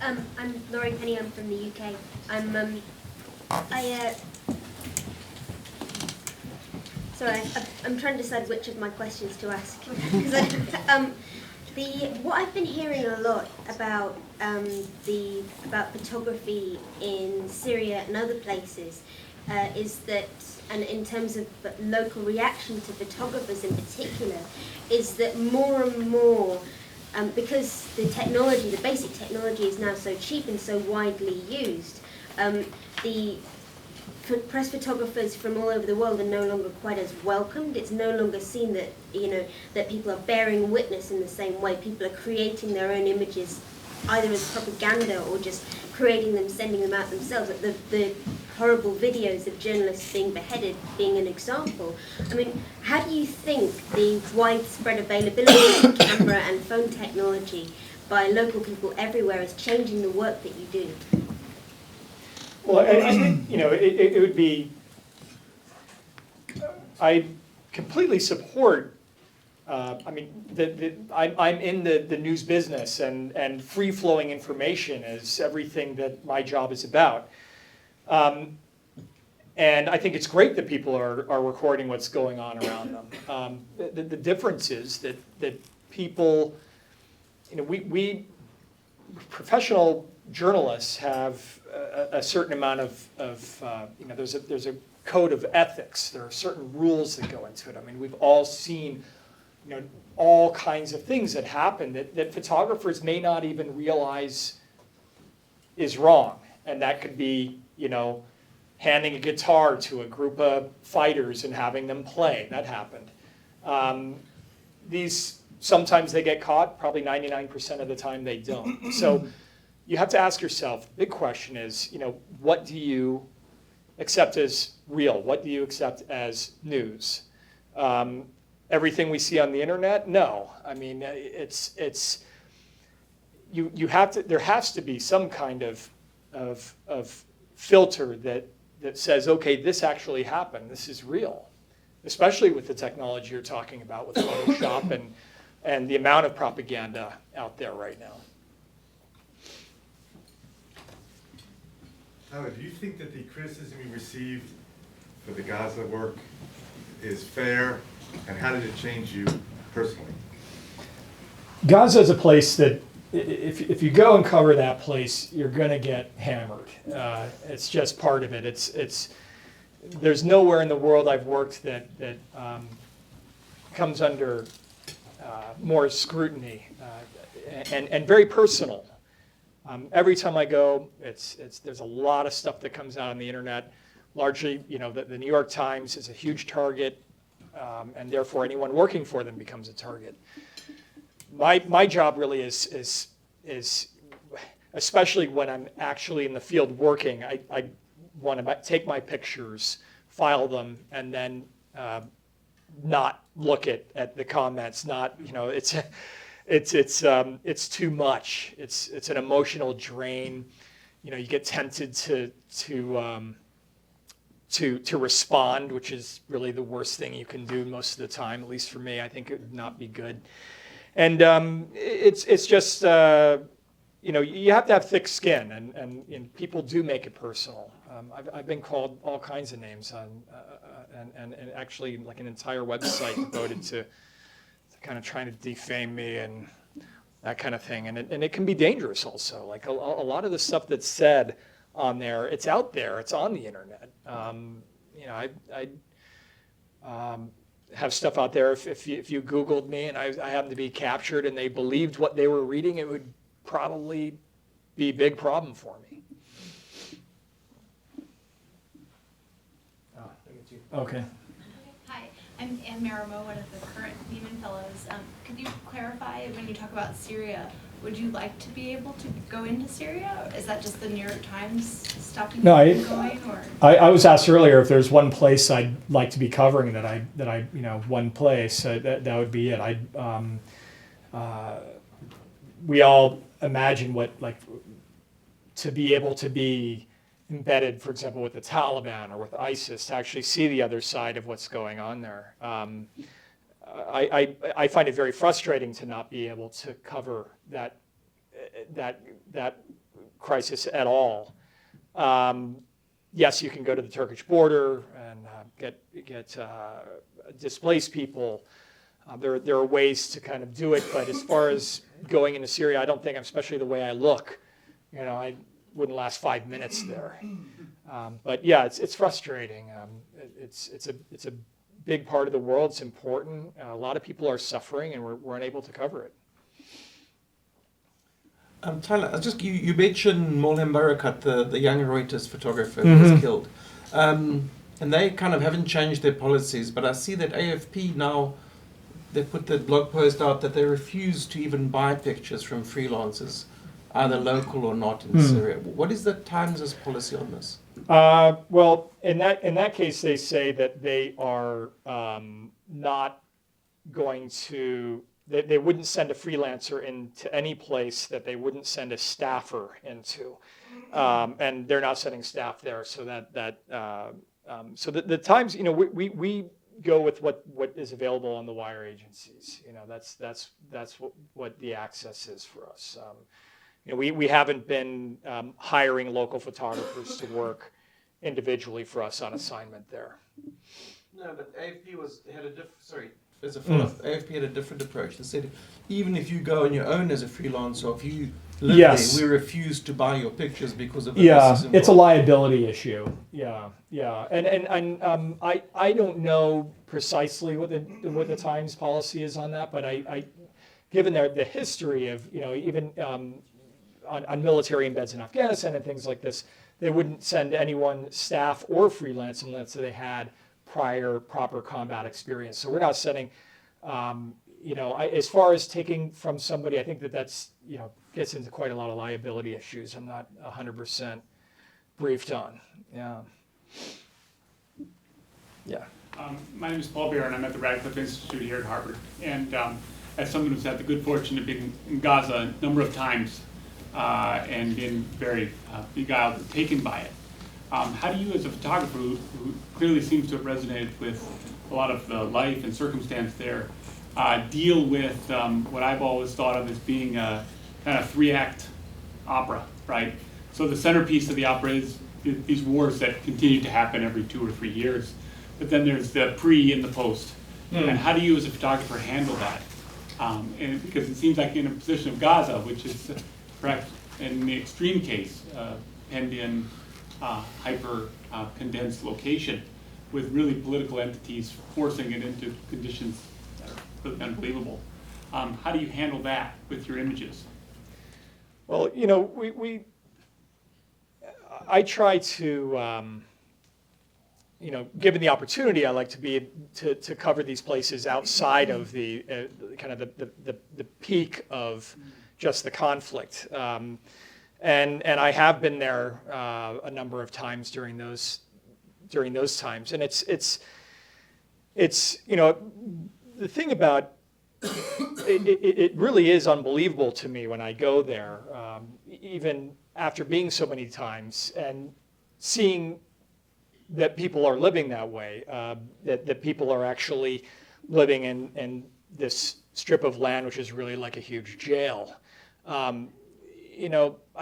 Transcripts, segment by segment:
I'm Laurie Penny. I'm from the UK. I'm trying to decide which of my questions to ask. What I've been hearing a lot about about photography in Syria and other places is that, and in terms of local reaction to photographers in particular, is that more and more, because the basic technology is now so cheap and so widely used, the press photographers from all over the world are no longer quite as welcomed. It's no longer seen that that people are bearing witness in the same way. People are creating their own images, either as propaganda or just creating them, sending them out themselves. The horrible videos of journalists being beheaded being an example. I mean, how do you think the widespread availability of camera and phone technology by local people everywhere is changing the work that you do? Well, I think, it would be, I completely support, I'm in the news business, and free-flowing information is everything that my job is about. And I think it's great that people are recording what's going on around them. The difference is that people, we professional journalists have a certain amount of there's a code of ethics. There are certain rules that go into it. I mean, we've all seen, all kinds of things that happen that photographers may not even realize is wrong. And that could be, handing a guitar to a group of fighters and having them play. That happened. Sometimes they get caught, probably 99% of the time they don't. So you have to ask yourself, the big question is, what do you accept as real? What do you accept as news? Everything we see on the internet? No. I mean, you have to, there has to be some kind of filter that says, okay, this actually happened, this is real. Especially with the technology you're talking about with Photoshop and the amount of propaganda out there right now. Tyler, do you think that the criticism you received for the Gaza work is fair, and how did it change you personally? Gaza is a place that, if you go and cover that place, you're going to get hammered. It's just part of it. There's nowhere in the world I've worked that comes under more scrutiny and very personal. Every time I go, there's a lot of stuff that comes out on the internet. Largely, the New York Times is a huge target, and therefore anyone working for them becomes a target. My job really is especially when I'm actually in the field working, I want to take my pictures, file them, and then not look at the comments. It's too much. It's an emotional drain. You get tempted to respond, which is really the worst thing you can do most of the time. At least for me, I think it would not be good. And it's just you have to have thick skin, and people do make it personal. I've been called all kinds of names and actually like an entire website devoted to kind of trying to defame me and that kind of thing. And it can be dangerous also. Like a lot of the stuff that's said on there, it's out there, it's on the internet. I have stuff out there. If you Googled me and I happened to be captured and they believed what they were reading, it would probably be a big problem for me. Okay. Hi, I'm Anne Marimo, one of the current Nieman Fellows. Could you clarify, when you talk about Syria, would you like to be able to go into Syria? Is that just the New York Times stopping you from going? Or? I was asked earlier if there's one place I'd like to be covering one place, that would be it. We all imagine what, to be able to be embedded, for example, with the Taliban or with ISIS, to actually see the other side of what's going on there. I find it very frustrating to not be able to cover that crisis at all. Yes, you can go to the Turkish border and get displaced people. There are ways to kind of do it, but as far as going into Syria, I don't think, especially the way I look, I wouldn't last 5 minutes there. But yeah, it's frustrating. It's a big part of the world. It's important. A lot of people are suffering, and we're unable to cover it. Tyler, you mentioned Molhem Barakat, the young Reuters photographer who was killed. And they kind of haven't changed their policies, but I see that AFP now, they put the blog post out that they refuse to even buy pictures from freelancers, either local or not in Syria. What is the Times' policy on this? Well, in that case, they say that they are not going to. They wouldn't send a freelancer into any place that they wouldn't send a staffer into, and they're not sending staff there. So so the Times, we go with what is available on the wire agencies. That's what the access is for us. We haven't been hiring local photographers to work individually for us on assignment there. No, but AFP had a different. Sorry. As a follow-up, AFP had a different approach. They said, even if you go on your own as a freelancer, if you live there, we refuse to buy your pictures because of the risks involved. It's a liability issue. Yeah. And I don't know precisely what the Times policy is on that, but I given the history of even on military embeds in Afghanistan and things like this, they wouldn't send anyone, staff or freelance, unless they had prior proper combat experience. So we're not sending, as far as taking from somebody, I think that's, gets into quite a lot of liability issues. I'm not 100% briefed on. Yeah. My name is Paul Bear, and I'm at the Radcliffe Institute here at Harvard. And as someone who's had the good fortune of being in Gaza a number of times and been very beguiled and taken by it, how do you, as a photographer who clearly seems to have resonated with a lot of the life and circumstance there, deal with what I've always thought of as being a kind of 3-act opera, right? So the centerpiece of the opera is these wars that continue to happen every 2 or 3 years, but then there's the pre and the post. And how do you, as a photographer, handle that? And because it seems like in a position of Gaza, which is perhaps in the extreme case, penned in hyper condensed location with really political entities forcing it into conditions that are really unbelievable. How do you handle that with your images? Well, I try to, given the opportunity, I like to be to cover these places outside of the kind of the peak of just the conflict. And I have been there a number of times during those times, and it's the thing about it really is unbelievable to me when I go there, even after being so many times and seeing that people are living that way, that people are actually living in this strip of land, which is really like a huge jail. I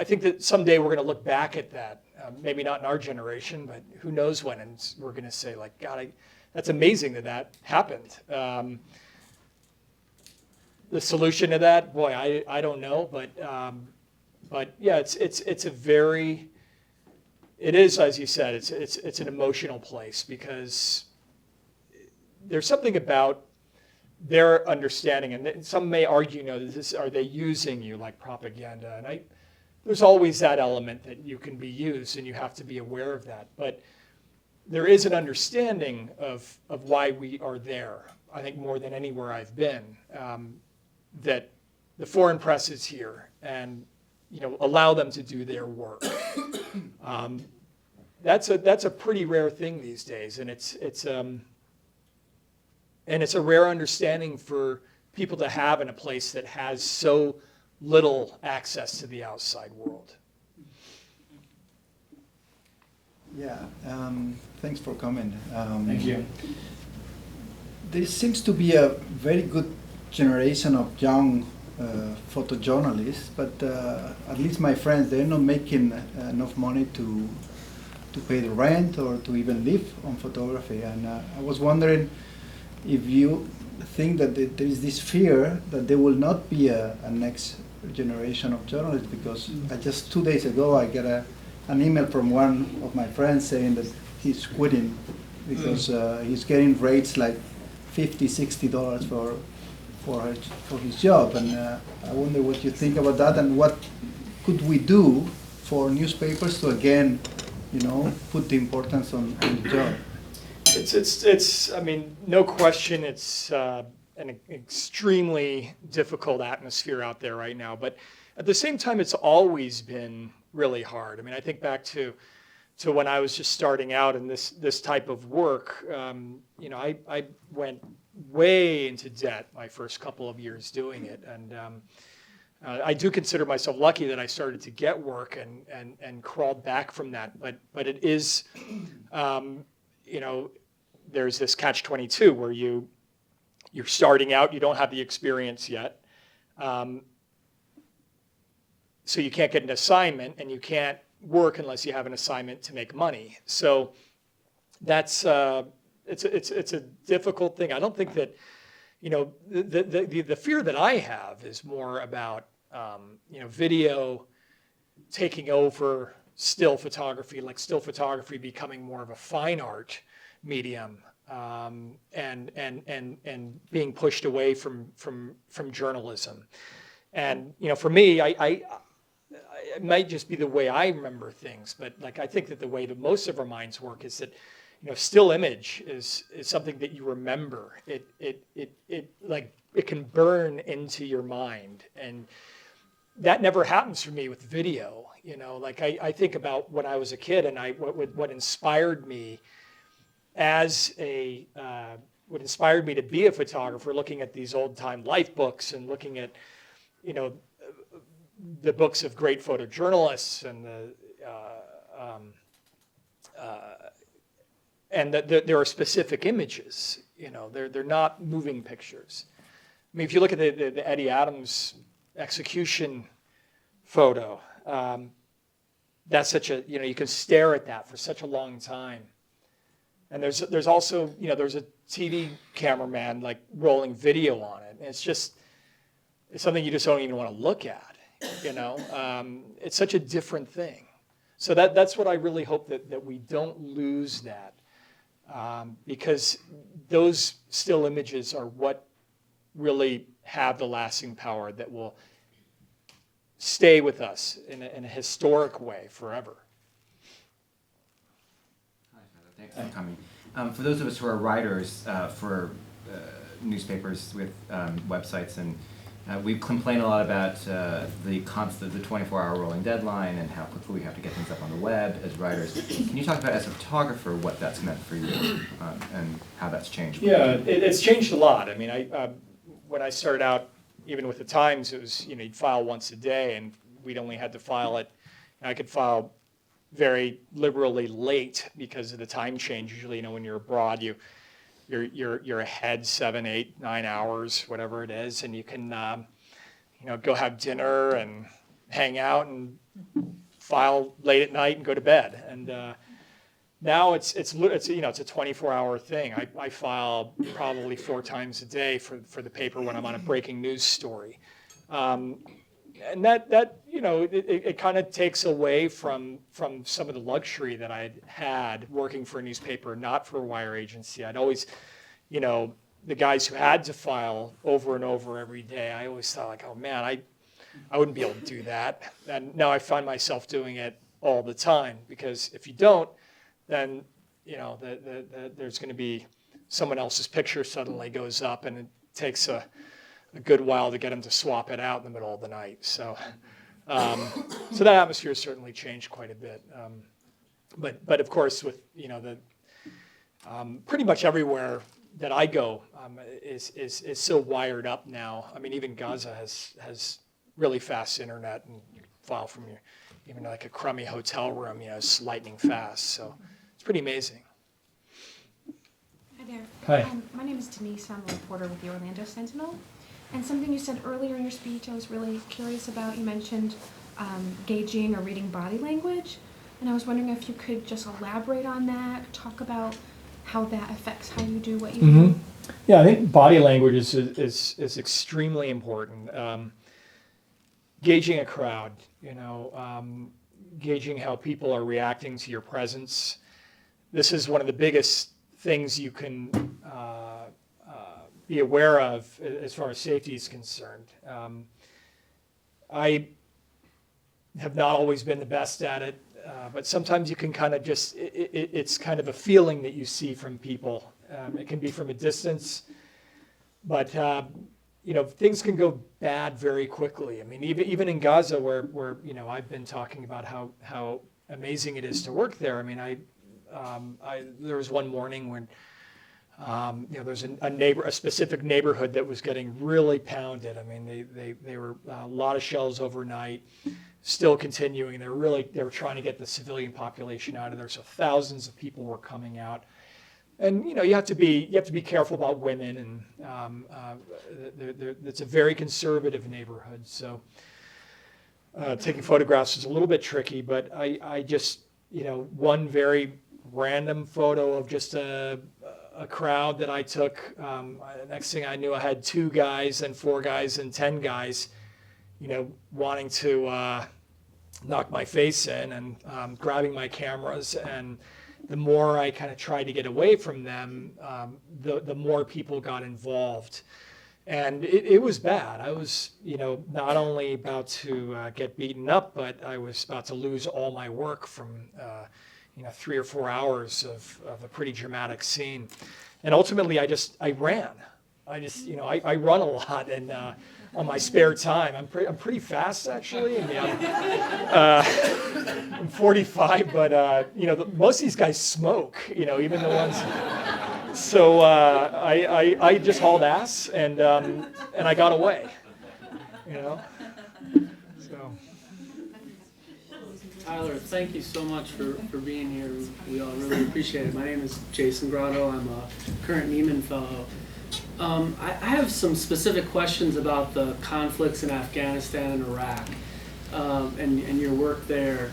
think that someday we're going to look back at that, maybe not in our generation, but who knows when, and we're going to say, like, God, that's amazing that happened. The solution to that, boy, I don't know, but yeah, it is, as you said, it's an emotional place because there's something about their understanding, and some may argue, are they using you like propaganda? And there's always that element that you can be used, and you have to be aware of that. But there is an understanding of why we are there. I think more than anywhere I've been, that the foreign press is here, and allow them to do their work. That's a pretty rare thing these days, and it's a rare understanding for people to have in a place that has so little access to the outside world. Yeah, thanks for coming. Thank you. There seems to be a very good generation of young photojournalist, but at least my friends, they're not making enough money to pay the rent or to even live on photography. And I was wondering if you think that there is this fear that there will not be a next generation of journalists, because just 2 days ago I got an email from one of my friends saying that he's quitting because he's getting rates like $50-$60 for his job. And I wonder what you think about that, and what could we do for newspapers to again, put the importance on the job. It's. I mean, no question. It's an extremely difficult atmosphere out there right now. But at the same time, it's always been really hard. I mean, I think back to when I was just starting out in this type of work. I went way into debt my first couple of years doing it, and I do consider myself lucky that I started to get work and crawled back from that. But it is, there's this catch-22 where you're starting out, you don't have the experience yet, so you can't get an assignment, and you can't work unless you have an assignment to make money. So that's it's a difficult thing. I don't think that the fear that I have is more about video taking over still photography, like still photography becoming more of a fine art medium, and being pushed away from journalism. And for me, it might just be the way I remember things, but like I think that the way that most of our minds work is that still image is something that you remember. It can burn into your mind, and that never happens for me with video. I think about when I was a kid, and what inspired me what inspired me to be a photographer, looking at these old time life books and looking at the books of great photojournalists and that there are specific images. They're not moving pictures. I mean, if you look at the Eddie Adams execution photo, that's such a you can stare at that for such a long time. And there's also there's a TV cameraman like rolling video on it, and it's something you just don't even want to look at. It's such a different thing. So that's what I really hope that we don't lose that, because those still images are what really have the lasting power that will stay with us in a historic way forever. Hi, thanks for coming. For those of us who are writers for newspapers with websites, and we complain a lot about the 24-hour rolling deadline and how quickly we have to get things up on the web as writers. Can you talk about, as a photographer, what that's meant for you and how that's changed? Yeah, it's changed a lot. I mean, when I started out, even with the Times, it was you'd file once a day, and we'd only had to file it. And I could file very liberally late because of the time change. Usually, when you're abroad, you're ahead 7, 8, 9 hours, whatever it is, and you can go have dinner and hang out and file late at night and go to bed. And now it's a 24-hour thing. I file probably 4 times a day for the paper when I'm on a breaking news story. And that it kind of takes away from some of the luxury that I had working for a newspaper, not for a wire agency. I'd always, the guys who had to file over and over every day, I always thought like, oh man, I wouldn't be able to do that. And now I find myself doing it all the time, because if you don't, then there's going to be someone else's picture suddenly goes up, and it takes a good while to get them to swap it out in the middle of the night. So that atmosphere has certainly changed quite a bit. But of course, with pretty much everywhere that I go is so wired up now. I mean, even Gaza has really fast internet, and you can file from even like a crummy hotel room, it's lightning fast. So it's pretty amazing. Hi there. Hi. My name is Denise. I'm a reporter with the Orlando Sentinel. And something you said earlier in your speech I was really curious about. You mentioned gauging or reading body language. And I was wondering if you could just elaborate on that, talk about how that affects how you do what you do. Yeah, I think body language is extremely important. Gauging a crowd, gauging how people are reacting to your presence. This is one of the biggest things you can be aware of as far as safety is concerned. I have not always been the best at it, but sometimes you can kind of just, it's kind of a feeling that you see from people. It can be from a distance, but things can go bad very quickly. I mean, even in Gaza, where I've been talking about how amazing it is to work there. I mean, there was one morning when there's a specific neighborhood that was getting really pounded. I mean, they were a lot of shells overnight, still continuing. They were trying to get the civilian population out of there. So thousands of people were coming out. And you have to be careful about women, and it's a very conservative neighborhood. So taking photographs is a little bit tricky. But I just one very random photo of just a crowd that I took. Next thing I knew, I had 2 guys and 4 guys and 10 guys, wanting to knock my face in and grabbing my cameras. And the more I kind of tried to get away from them, the more people got involved. And it was bad. I was, not only about to get beaten up, but I was about to lose all my work from, 3 or 4 hours of a pretty dramatic scene. And ultimately, I ran. I run a lot, and on my spare time, I'm pretty fast actually. I mean, I'm 45, but most of these guys smoke. Even the ones. So I just hauled ass, and I got away. So. Tyler, thank you so much for being here. We all really appreciate it. My name is Jason Grotto. I'm a current Nieman Fellow. I have some specific questions about the conflicts in Afghanistan and Iraq and your work there.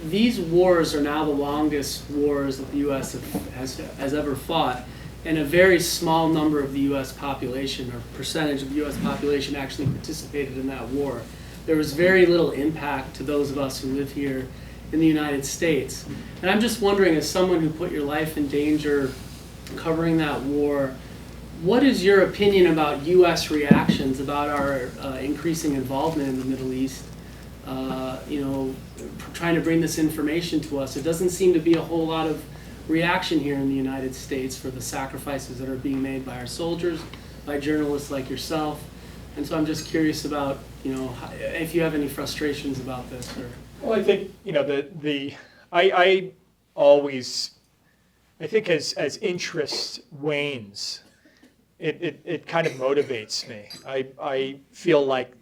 These wars are now the longest wars that the U.S. has ever fought, and a very small number of the U.S. population, or percentage of the U.S. population, actually participated in that war. There was very little impact to those of us who live here in the United States. And I'm just wondering, as someone who put your life in danger covering that war, what is your opinion about U.S. reactions about our increasing involvement in the Middle East? Trying to bring this information to us. It doesn't seem to be a whole lot of reaction here in the United States for the sacrifices that are being made by our soldiers, by journalists like yourself. And so I'm just curious about, if you have any frustrations about this. Well, I think, I always, I think as interest wanes, it kind of motivates me. I feel like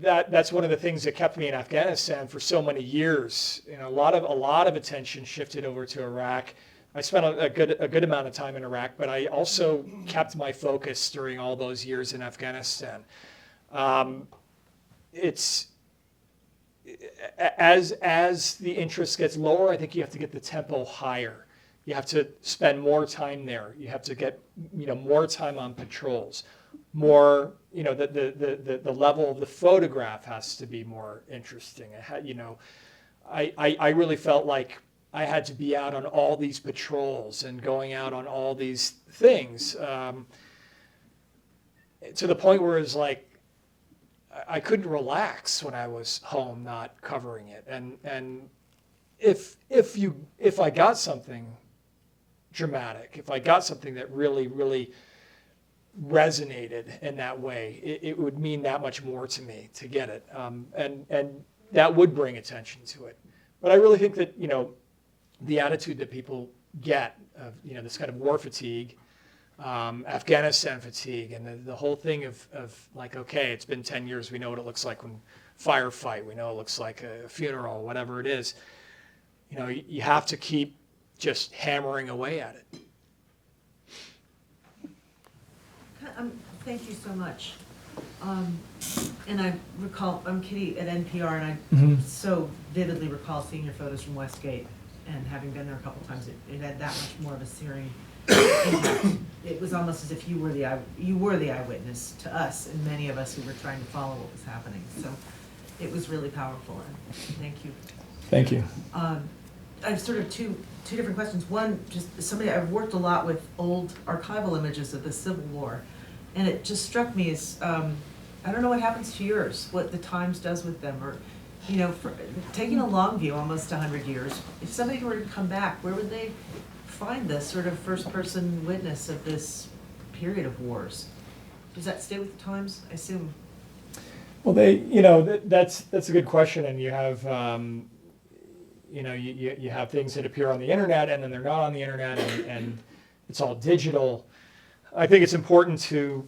that's one of the things that kept me in Afghanistan for so many years. A lot of attention shifted over to Iraq. I spent a good amount of time in Iraq, but I also kept my focus during all those years in Afghanistan. It's as the interest gets lower, I think you have to get the tempo higher. You have to spend more time there. You have to get more time on patrols. More, the level of the photograph has to be more interesting. I really felt like I had to be out on all these patrols and going out on all these things to the point where it's like I couldn't relax when I was home not covering it. And if I got something dramatic, if I got something that really resonated in that way, it would mean that much more to me to get it, and that would bring attention to it. But I really think that the attitude that people get of this kind of war fatigue, Afghanistan fatigue, and the whole thing of like, okay, it's been 10 years, we know what it looks like when firefight, we know it looks like a funeral, whatever it is. You have to keep just hammering away at it. Thank you so much. And I recall, I'm Kitty at NPR, and I so vividly recall seeing your photos from Westgate, and having been there a couple times, it had that much more of a searing impact. It was almost as if you were the eyewitness to us, and many of us who were trying to follow what was happening. So it was really powerful, and thank you. Thank you. I have sort of two different questions. One, just I've worked a lot with old archival images of the Civil War, and it just struck me as, I don't know what happens to yours, what the Times does with them, or, you know, for, taking a long view, almost 100 years, if somebody were to come back, where would they find this sort of first-person witness of this period of wars? Does that stay with the Times, I assume? Well, that's a good question, and you have, you have things that appear on the internet, and then they're not on the internet, and it's all digital. I think it's important to,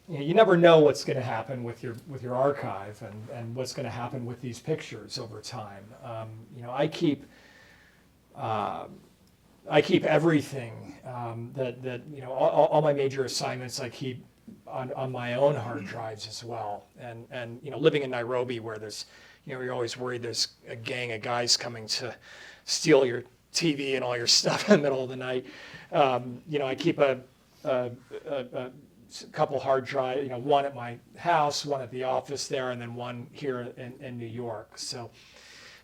you never know what's going to happen with your archive, and what's going to happen with these pictures over time. I keep everything that all my major assignments I keep on my own hard drives as well. And living in Nairobi, where there's, you're always worried there's a gang of guys coming to steal your TV and all your stuff in the middle of the night. I keep a couple hard drives, one at my house, one at the office there, and then one here in New York. So,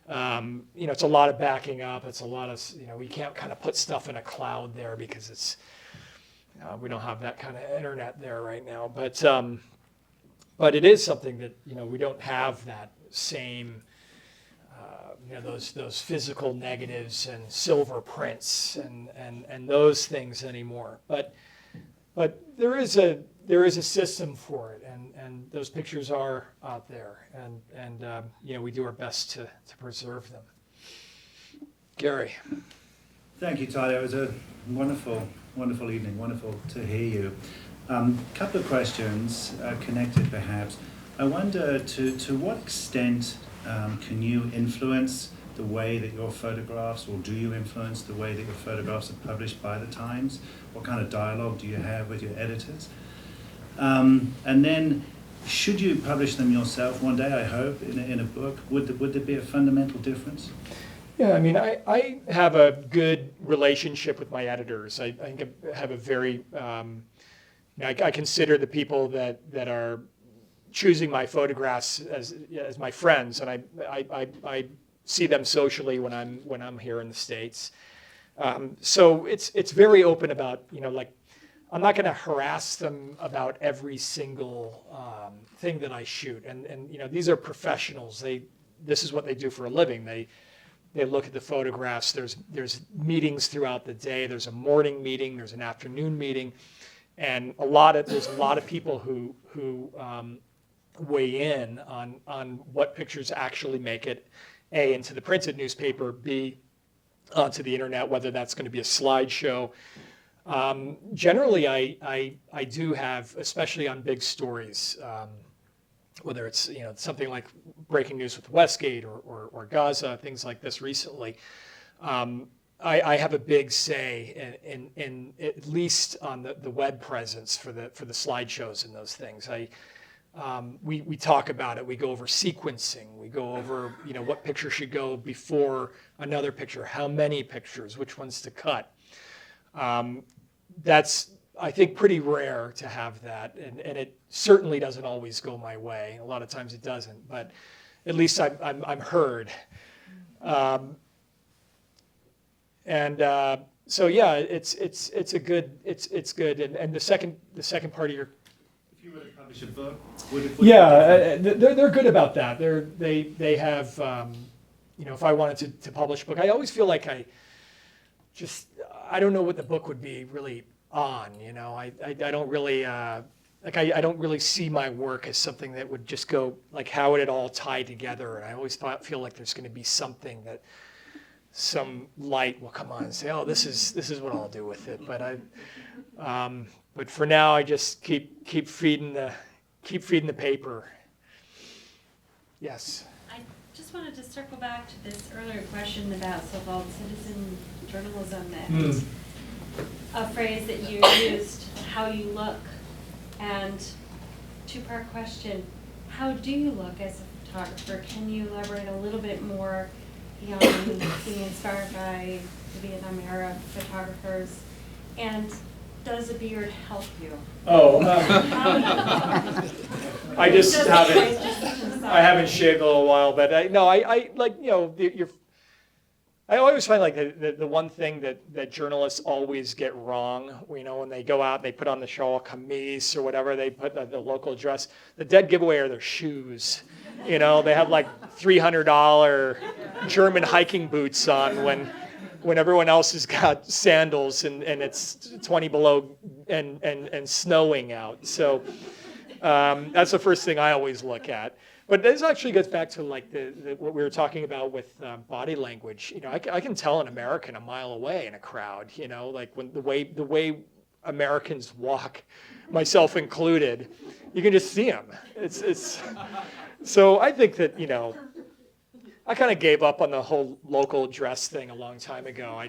it's a lot of backing up. It's a lot of, we can't kind of put stuff in a cloud there because it's, we don't have that kind of internet there right now. But it is something that, we don't have that same, those physical negatives and silver prints and those things anymore. But there is a system for it, and those pictures are out there, and we do our best to preserve them. Gary. Thank you, Tyler. It was a wonderful evening. Wonderful to hear you. Couple of questions connected, perhaps. I wonder to what extent can you influence the way that your photographs, or do you influence the way that your photographs are published by the Times? What kind of dialogue do you have with your editors? And then, should you publish them yourself one day, I hope, in a book, would there be a fundamental difference? Yeah, I mean, I have a good relationship with my editors. I think I have a very, I consider the people that are choosing my photographs as my friends, and I see them socially when I'm here in the States. So it's very open about, I'm not going to harass them about every single thing that I shoot. And these are professionals. This is what they do for a living. They look at the photographs. There's meetings throughout the day. There's a morning meeting. There's an afternoon meeting, and there's a lot of people who weigh in on what pictures actually make it, A, into the printed newspaper, B, onto the internet, whether that's going to be a slideshow. Generally, I do have, especially on big stories, whether it's something like breaking news with Westgate or Gaza, things like this recently. I have a big say in at least on the web presence for the slideshows and those things. We talk about it. We go over sequencing. We go over what picture should go before another picture, how many pictures, which ones to cut. That's, I think, pretty rare to have that, and it certainly doesn't always go my way. A lot of times it doesn't, but at least I'm heard. So yeah, it's good. And the second part of your, if you were to publish a book, they're good about that. They have if I wanted to publish a book, I always feel like I don't know what the book would be really on. I don't really I don't really see my work as something that would just go like, how would it all tie together? And I always feel like there's going to be something that some light will come on and say, oh, this is what I'll do with it. But for now, I just keep feeding the paper. Yes. I just wanted to circle back to this earlier question about so-called citizen journalism and a phrase that you used, how you look And two-part question, how do you look as a photographer? Can you elaborate a little bit more beyond being inspired by the Vietnam era photographers? And does a beard help you? Oh, I just haven't shaved in a little while, but I like, you know, I always find like the one thing that journalists always get wrong, you know, when they go out and they put on the shawl camise or whatever, they put the local dress, the dead giveaway are their shoes. You know, they have like $300 German hiking boots on when everyone else has got sandals and it's 20 below and snowing out. So that's the first thing I always look at. But this actually gets back to like what we were talking about with body language. You know, I can tell an American a mile away in a crowd. You know, like when the way Americans walk, myself included, you can just see them. It's so I think that, you know, I kind of gave up on the whole local dress thing a long time ago.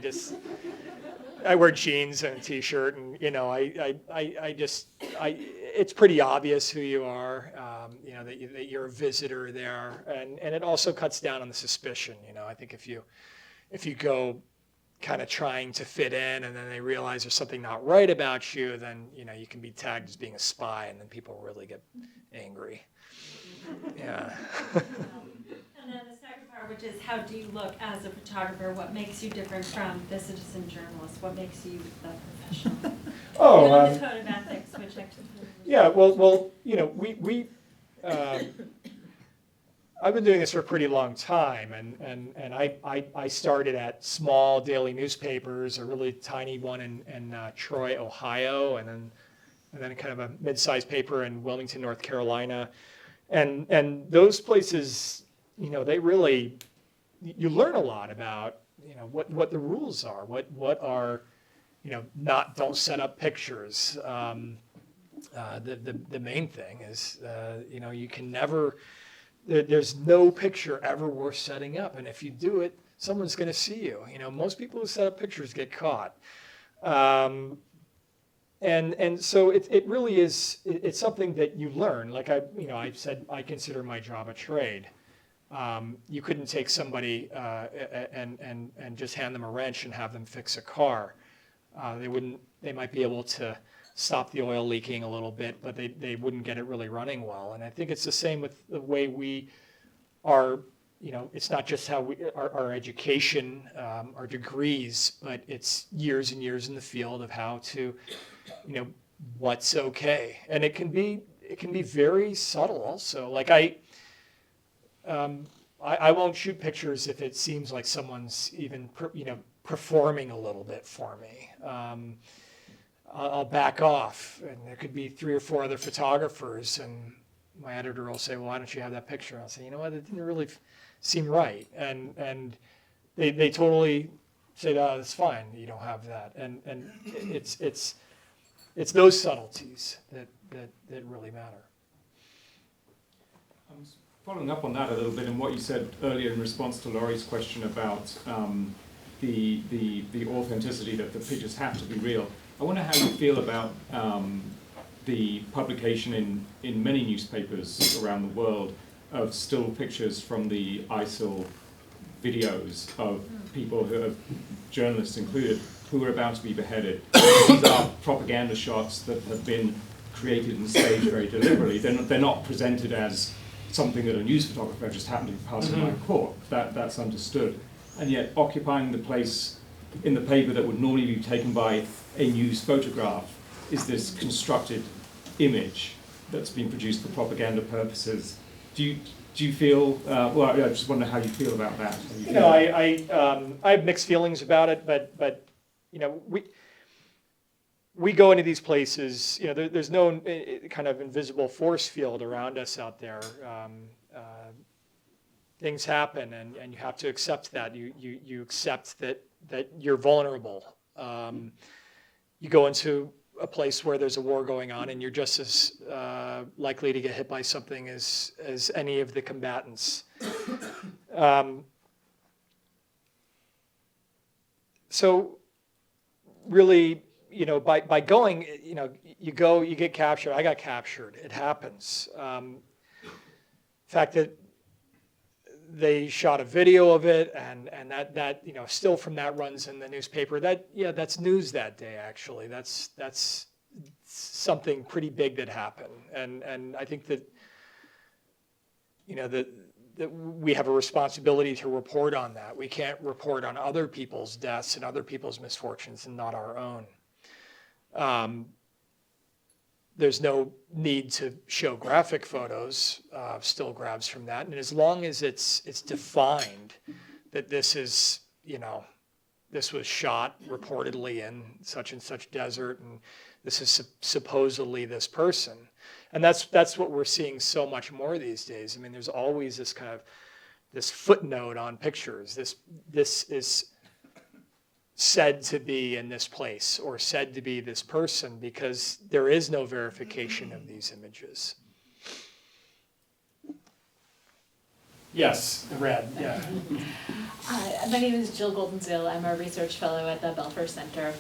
I wear jeans and a t-shirt, and you know, it's pretty obvious who you are. You know, that you're a visitor there, and it also cuts down on the suspicion. You know, I think if you go kind of trying to fit in, and then they realize there's something not right about you, then you know you can be tagged as being a spy, and then people really get angry. Yeah. And then the second part, which is how do you look as a photographer? What makes you different from the citizen journalist? What makes you the professional? Oh, the code of ethics, which I completely. Yeah, well, you know, I've been doing this for a pretty long time, and I started at small daily newspapers, a really tiny one in Troy, Ohio, and then kind of a mid-sized paper in Wilmington, North Carolina, and those places, you know, they really, you learn a lot about, you know, what the rules are, what are, you know, don't set up pictures. The main thing is, you know, you can never, there's no picture ever worth setting up, and if you do it, someone's going to see you. You know, most people who set up pictures get caught. And so it really is, it's something that you learn. Like I said, I consider my job a trade. You couldn't take somebody and just hand them a wrench and have them fix a car. They might be able to stop the oil leaking a little bit, but they wouldn't get it really running well. And I think it's the same with the way we are, you know, it's not just how our education, our degrees, but it's years and years in the field of how to, you know, what's okay. And it can be very subtle also. Like I won't shoot pictures if it seems like someone's even, you know, performing a little bit for me. I'll back off, and there could be 3 or 4 other photographers, and my editor will say, well, why don't you have that picture? I'll say, you know what, it didn't really seem right. And they totally say, oh, that's fine, you don't have that. And it's those subtleties that really matter. Following up on that a little bit and what you said earlier in response to Laurie's question about the authenticity, that the pictures have to be real. I wonder how you feel about the publication in many newspapers around the world of still pictures from the ISIL videos of people who are journalists included, who are about to be beheaded. These are propaganda shots that have been created and staged very deliberately. They're not presented as something that a news photographer just happened to be passing by court. That's understood. And yet occupying the place in the paper that would normally be taken by a news photograph is this constructed image that's been produced for propaganda purposes. Do you feel, well, I just wonder how you feel about that. You know, I have mixed feelings about it, but you know, we go into these places, you know, there's no kind of invisible force field around us out there. Things happen, and you have to accept that. You accept that you're vulnerable. You go into a place where there's a war going on, and you're just as likely to get hit by something as any of the combatants. So really, by going, you go, you get captured. I got captured. It happens. The fact that they shot a video of it, and that still from that runs in the newspaper. That's news that day. Actually, that's something pretty big that happened, and I think that that we have a responsibility to report on that. We can't report on other people's deaths and other people's misfortunes and not our own. There's no need to show graphic photos, still grabs from that. And as long as it's defined that this is, this was shot reportedly in such and such desert, and this is supposedly this person. And that's what we're seeing so much more these days. I mean, there's always this kind of, this footnote on pictures. This is said to be in this place or said to be this person, because there is no verification of these images. Yes, red, yeah. My name is Jill Goldenziel. I'm a research fellow at the Belfer Center.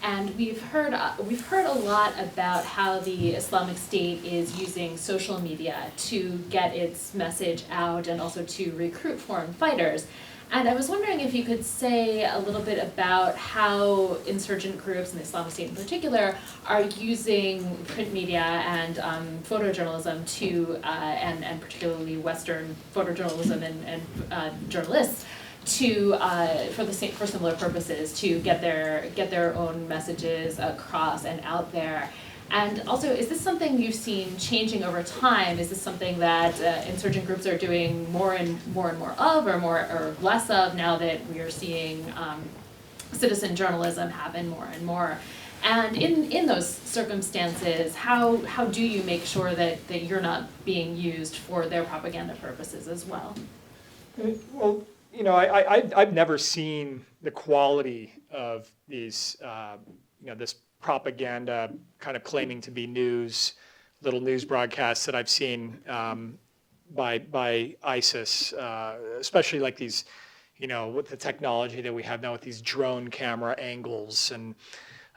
And we've heard a lot about how the Islamic State is using social media to get its message out and also to recruit foreign fighters. And I was wondering if you could say a little bit about how insurgent groups, and the Islamic State in particular, are using print media and photojournalism to, and particularly Western photojournalism and journalists, to for similar purposes, to get their own messages across and out there. And also, is this something you've seen changing over time? Is this something that insurgent groups are doing more and more of, or less of, now that we are seeing citizen journalism happen more and more? And in those circumstances, how do you make sure that you're not being used for their propaganda purposes as well? Well, I've never seen the quality of these, this propaganda kind of claiming to be news, little news broadcasts that I've seen by ISIS, especially like these, with the technology that we have now with these drone camera angles. And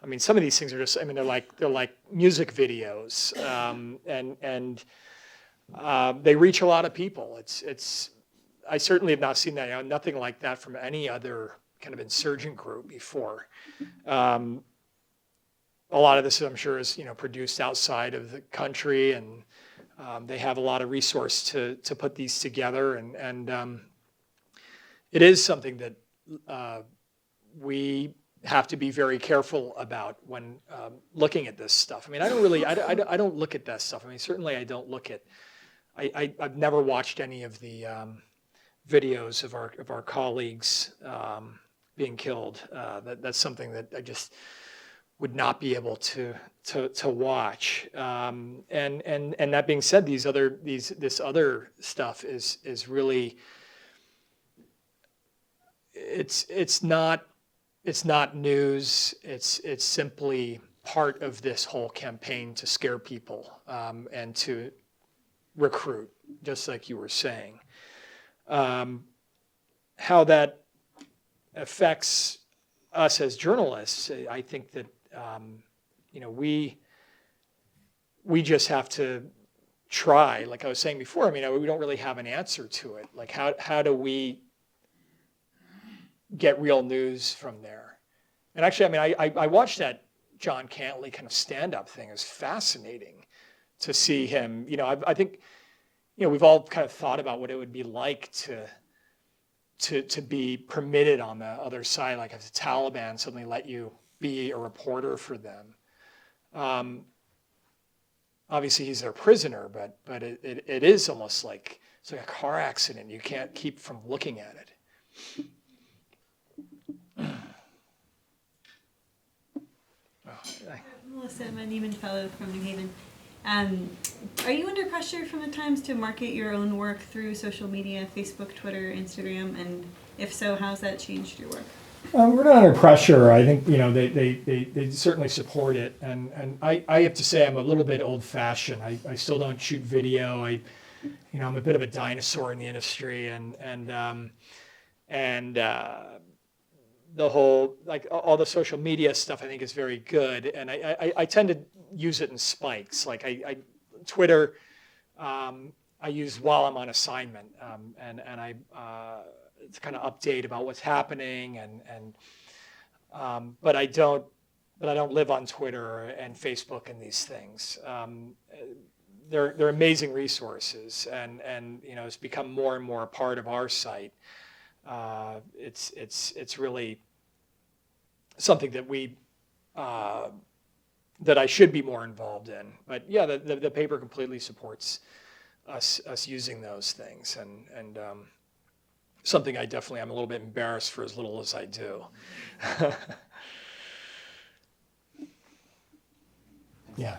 I mean, some of these things are just, they're like music videos, and they reach a lot of people. I certainly have not seen that, nothing like that from any other kind of insurgent group before. A lot of this, I'm sure, is produced outside of the country, and they have a lot of resource to put these together, and it is something that we have to be very careful about when looking at this stuff. I mean, I don't look at that stuff. I mean, certainly I don't look at. I've never watched any of the videos of our colleagues being killed. That's something that I just would not be able to watch. And that being said, this other stuff is really, it's not news. It's simply part of this whole campaign to scare people and to recruit, just like you were saying. How that affects us as journalists, I think that we just have to try. Like I was saying before, we don't really have an answer to it. Like how do we get real news from there? And actually, I watched that John Cantley kind of stand-up thing. It was fascinating to see him. I think we've all kind of thought about what it would be like to be permitted on the other side, like if the Taliban suddenly let you be a reporter for them. Obviously, he's their prisoner, but it is almost like it's like a car accident. You can't keep from looking at it. Melissa, I'm a Nieman Fellow from New Haven. Are you under pressure from the Times to market your own work through social media, Facebook, Twitter, Instagram, and if so, how's that changed your work? We're not under pressure. I think they certainly support it, and I have to say I'm a little bit old-fashioned. I still don't shoot video. I'm a bit of a dinosaur in the industry, and the whole, like all the social media stuff I think is very good, and I tend to use it in spikes. Like Twitter, I use while I'm on assignment, and I to kind of update about what's happening, but I don't live on Twitter and Facebook and these things. They're amazing resources, and it's become more and more a part of our site. It's really something that that I should be more involved in. But yeah, the paper completely supports us using those things, and something I'm a little bit embarrassed for as little as I do. Yeah.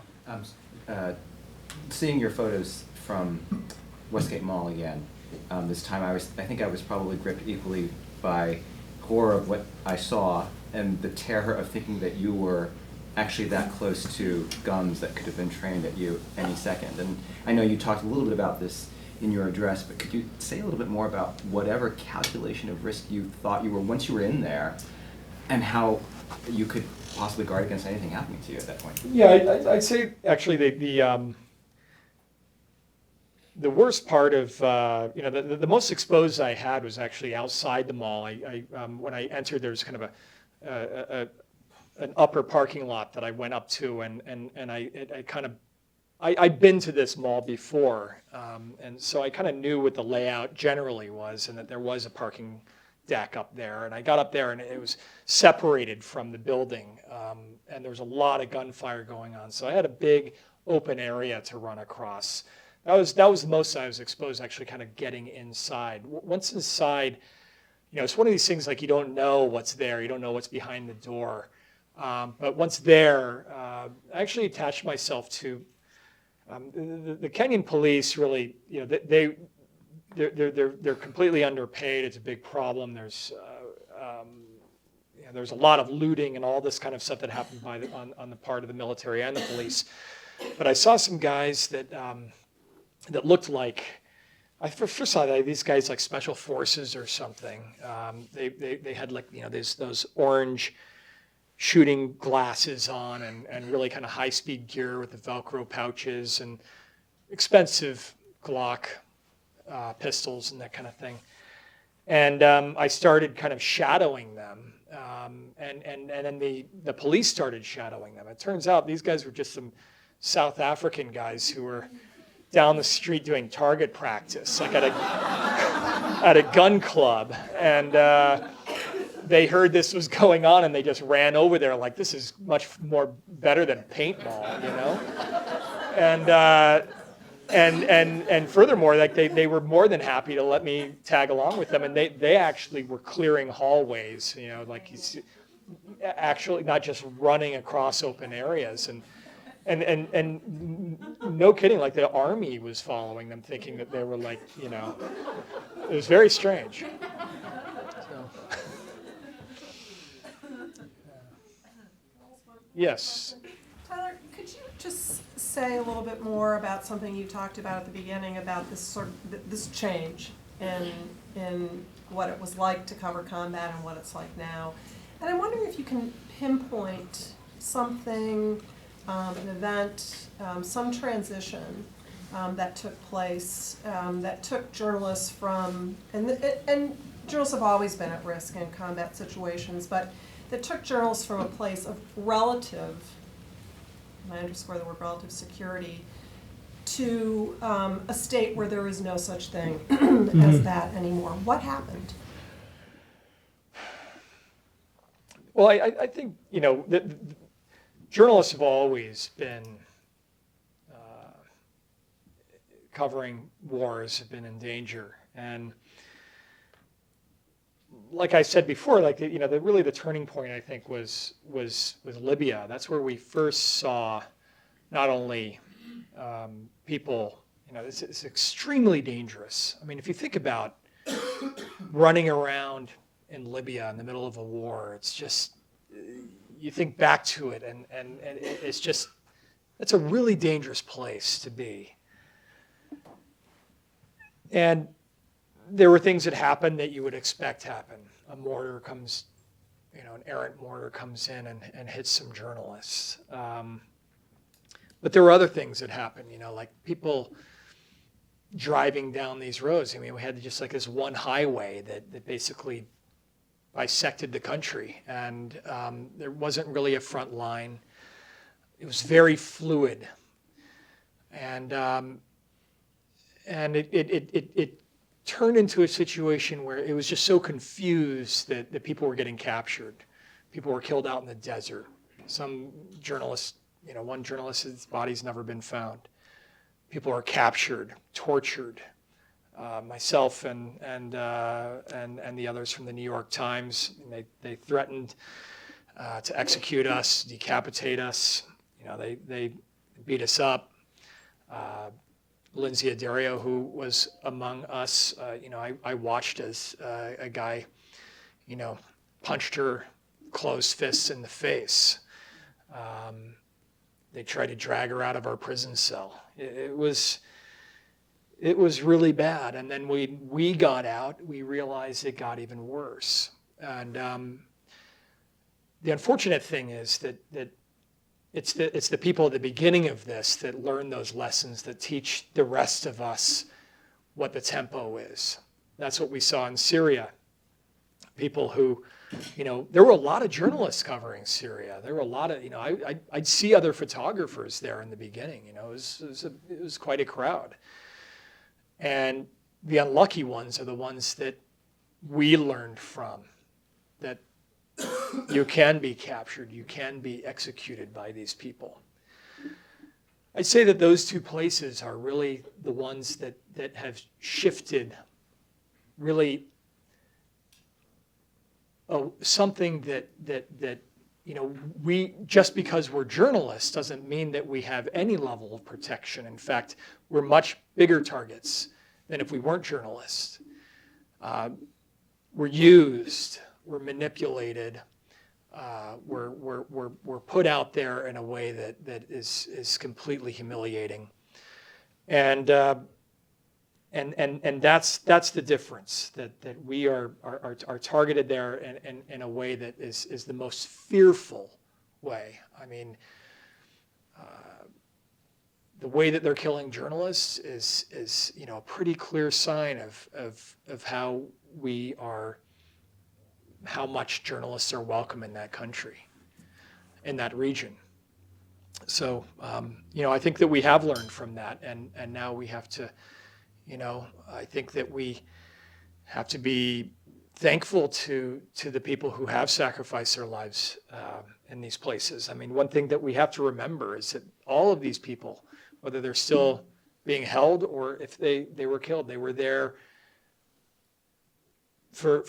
Seeing your photos from Westgate Mall again, this time I think I was probably gripped equally by horror of what I saw and the terror of thinking that you were actually that close to guns that could have been trained at you any second. And I know you talked a little bit about this in your address, but could you say a little bit more about whatever calculation of risk you thought you were once you were in there, and how you could possibly guard against anything happening to you at that point? Yeah, I'd say actually the worst part of the most exposed I had was actually outside the mall. When I entered, there was kind of an upper parking lot that I went up to, and I'd been to this mall before, and so I kind of knew what the layout generally was, and that there was a parking deck up there. And I got up there, and it was separated from the building, and there was a lot of gunfire going on. So I had a big open area to run across. That was the most I was exposed, actually kind of getting inside. Once inside, it's one of these things like you don't know what's there, you don't know what's behind the door. But once there, I actually attached myself to the Kenyan police. Really, they're completely underpaid. It's a big problem. There's a lot of looting and all this kind of stuff that happened on the part of the military and the police. But I saw some guys that looked like, I first saw these guys like special forces or something. They had like those orange shooting glasses on, and really kind of high-speed gear with the Velcro pouches and expensive Glock pistols and that kind of thing. And I started kind of shadowing them, and then the police started shadowing them. It turns out these guys were just some South African guys who were down the street doing target practice, like at a gun club, and they heard this was going on, and they just ran over there like, this is much more better than paintball, and furthermore, like they were more than happy to let me tag along with them, and they actually were clearing hallways, like actually not just running across open areas, and no kidding, like the army was following them, thinking that they were like, it was very strange. So. Yes. Tyler, could you just say a little bit more about something you talked about at the beginning about this change in what it was like to cover combat and what it's like now? And I'm wondering if you can pinpoint something, an event, some transition that took place, that took journalists from, and journalists have always been at risk in combat situations, but that took journalists from a place of relative, and I underscore the word relative, security, to a state where there is no such thing as that anymore. What happened? Well, I think, journalists have always been covering wars, have been in danger. And like I said before, like really the turning point, I think, was Libya. That's where we first saw not only people, it's extremely dangerous. I mean, if you think about running around in Libya in the middle of a war, it's just, you think back to it, and it's just, it's a really dangerous place to be. And there were things that happened that you would expect happen. A mortar comes an errant mortar comes in and hits some journalists. But there were other things that happened, like people driving down these roads. I mean, we had just like this one highway that basically bisected the country, and there wasn't really a front line. It was very fluid, and it turned into a situation where it was just so confused that people were getting captured. People were killed out in the desert. Some journalists, one journalist's body's never been found. People are captured, tortured. Myself and the others from the New York Times, they threatened to execute us, decapitate us. They beat us up. Lindsay Addario, who was among us, I watched as a guy, punched her closed fists in the face. They tried to drag her out of our prison cell. It was really bad. And then we got out, we realized it got even worse. And the unfortunate thing is that it's the people at the beginning of this that learn those lessons, that teach the rest of us what the tempo is. That's what we saw in Syria. People who, there were a lot of journalists covering Syria. There were a lot of, I'd see other photographers there in the beginning. It was quite a crowd. And the unlucky ones are the ones that we learned from, that you can be captured, you can be executed by these people. I'd say that those two places are really the ones that have shifted really something that we, just because we're journalists doesn't mean that we have any level of protection. In fact, we're much bigger targets than if we weren't journalists. We're used, we're manipulated, we're put out there in a way that is completely humiliating. And that's the difference, that we are targeted there in a way that is the most fearful way. I mean, the way that they're killing journalists is a pretty clear sign of how much journalists are welcome in that country, in that region. So I think that we have learned from that, and now we have to. I think that we have to be thankful to the people who have sacrificed their lives in these places. I mean, one thing that we have to remember is that all of these people, whether they're still being held or if they were killed, they were there for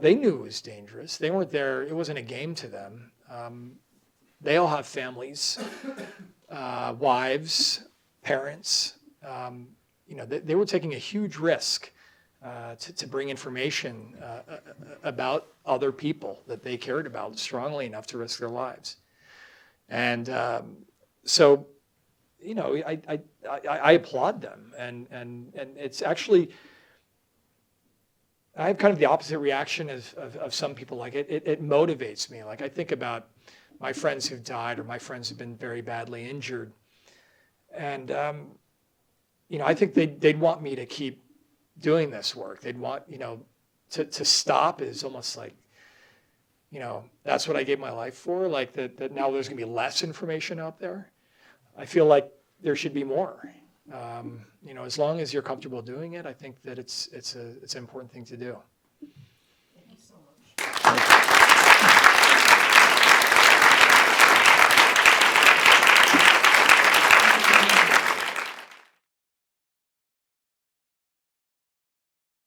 they knew it was dangerous. They weren't there, it wasn't a game to them. They all have families, wives, parents. They were taking a huge risk to bring information about other people that they cared about strongly enough to risk their lives. And so, I applaud them. And it's actually, I have kind of the opposite reaction of some people. Like it motivates me. Like I think about my friends who've died or my friends who've been very badly injured. And I think they'd want me to keep doing this work. They'd want, to stop is almost like, that's what I gave my life for. Like that now there's gonna be less information out there. I feel like there should be more. As long as you're comfortable doing it, I think that it's an important thing to do.